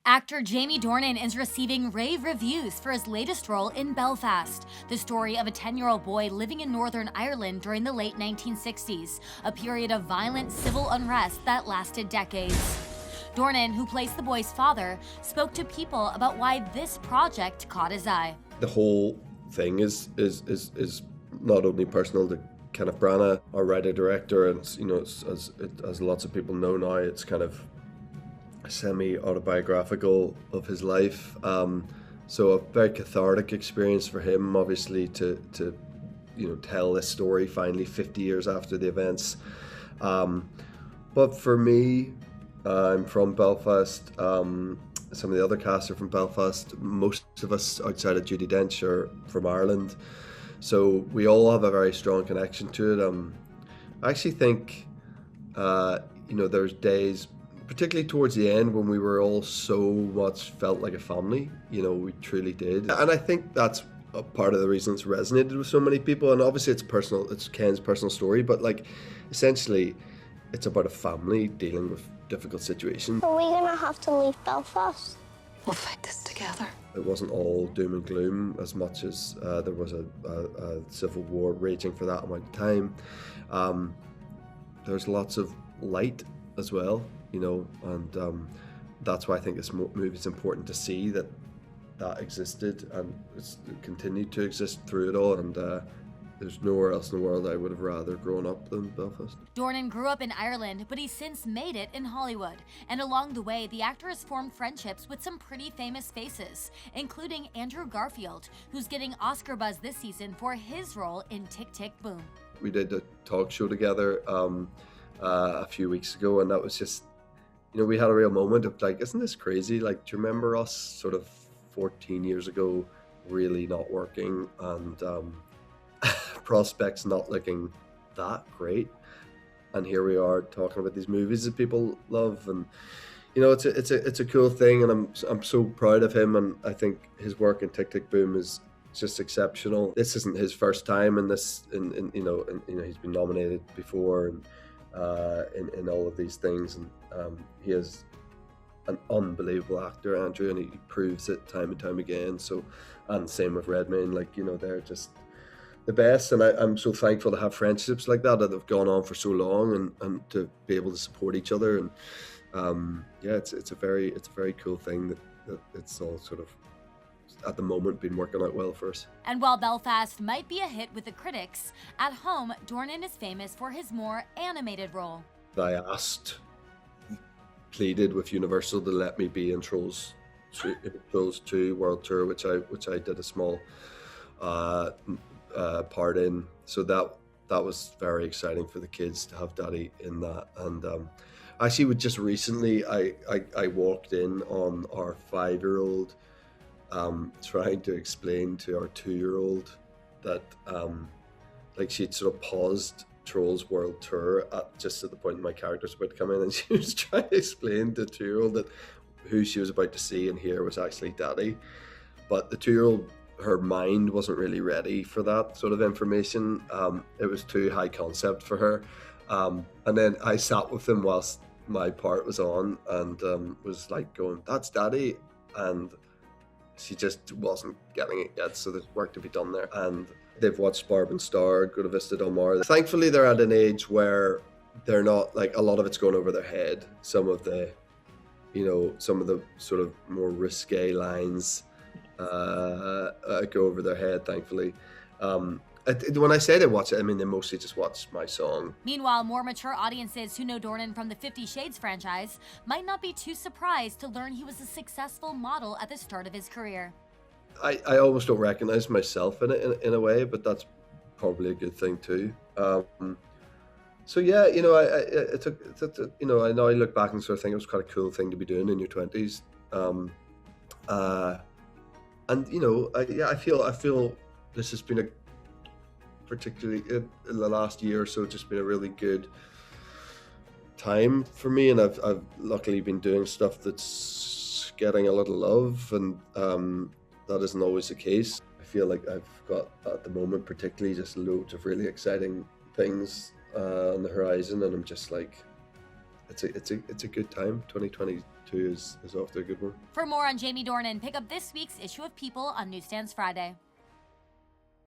Actor Jamie Dornan is receiving rave reviews for his latest role in Belfast, the story of a 10-year-old boy living in Northern Ireland during the late 1960s, a period of violent civil unrest that lasted decades. Dornan, who plays the boy's father, spoke to People about why this project caught his eye. The whole thing is not only personal to Kenneth Branagh, our writer-director, and as lots of people know now, it's kind of semi-autobiographical of his life. So a very cathartic experience for him, obviously, to tell this story finally 50 years after the events. But for me, I'm from Belfast. Some of the other cast are from Belfast. Most of us outside of Judi Dench are from Ireland. So we all have a very strong connection to it. I actually think, there's days, particularly towards the end, when we were all so much felt like a family. We truly did. And I think that's a part of the reason it's resonated with so many people. And obviously it's personal, it's Ken's personal story, but essentially it's about a family dealing with difficult situations. Are we gonna have to leave Belfast? We'll fight this together. It wasn't all doom and gloom as much as there was a civil war raging for that amount of time. There's lots of light as well, and that's why I think this movie is important to see that existed and it's continued to exist through it all. And there's nowhere else in the world I would have rather grown up than Belfast. Dornan grew up in Ireland, but he's since made it in Hollywood. And along the way, the actor has formed friendships with some pretty famous faces, including Andrew Garfield, who's getting Oscar buzz this season for his role in Tick, Tick, Boom. We did a talk show together a few weeks ago, and that was just, we had a real moment of isn't this crazy? Do you remember us sort of 14 years ago really not working and prospects not looking that great, and here we are talking about these movies that people love, and it's a cool thing, and I'm so proud of him, and I think his work in Tick, Tick, Boom is just exceptional. This isn't his first time in this, in he's been nominated before and in all of these things, and he is an unbelievable actor, Andrew, and he proves it time and time again. So, and same with Redmayne, they're just the best, and I'm so thankful to have friendships like that have gone on for so long, and to be able to support each other, and it's a very cool thing that it's all sort of at the moment been working out well for us. And while Belfast might be a hit with the critics, at home, Dornan is famous for his more animated role. I pleaded with Universal to let me be in Trolls 2 World Tour, which I did a small part in. So that was very exciting for the kids to have Daddy in that. And actually, just recently, I walked in on our 5-year-old trying to explain to our 2-year-old that she'd sort of paused Trolls World Tour just at the point my character's about to come in, and she was trying to explain to the 2-year-old that who she was about to see and hear was actually Daddy. But the 2-year-old, her mind wasn't really ready for that sort of information. It was too high concept for her. And then I sat with them whilst my part was on, and was going, "That's Daddy," and she just wasn't getting it yet, so there's work to be done there. And they've watched Barb and Star, Go to Vista Del Mar. Thankfully, they're at an age where they're not, a lot of it's going over their head. Some of the sort of more risque lines go over their head, thankfully. When I say they watch it, I mean they mostly just watch my song. Meanwhile, more mature audiences who know Dornan from the 50 Shades franchise might not be too surprised to learn he was a successful model at the start of his career. I almost don't recognize myself in it in a way, but that's probably a good thing too. So yeah, I know I look back and sort of think it was quite a cool thing to be doing in your 20s. I feel this has been particularly in the last year or so, just been a really good time for me, and I've luckily been doing stuff that's getting a little love, and that isn't always the case. I feel like I've got at the moment particularly just loads of really exciting things on the horizon, and I'm just it's a good time. 2022 2 is off to a good one. For more on Jamie Dornan, pick up this week's issue of People on newsstands Friday.